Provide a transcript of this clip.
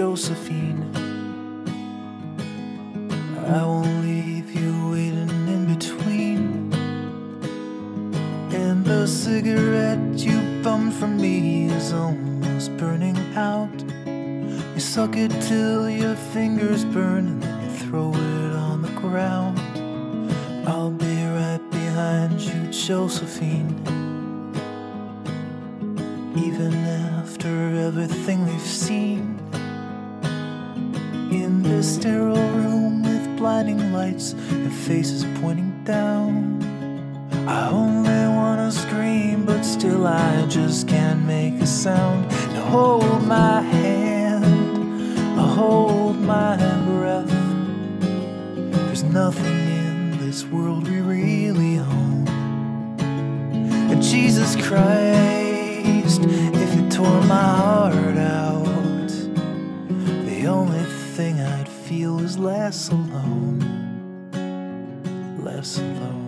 Josephine. I won't leave you waiting in between. And the cigarette you bummed from me is almost burning out. You suck it till your fingers burn and then you throw it on the ground. I'll be right behind you, Josephine. Even after everything we've seen, in this sterile room with blinding lights and faces pointing down, I only wanna scream, but still I just can't make a sound. Now hold my hand, hold my breath. There's nothing in this world we really own. And Jesus Christ, if you tore my heart out, the only thing I'd feel is less alone, less alone.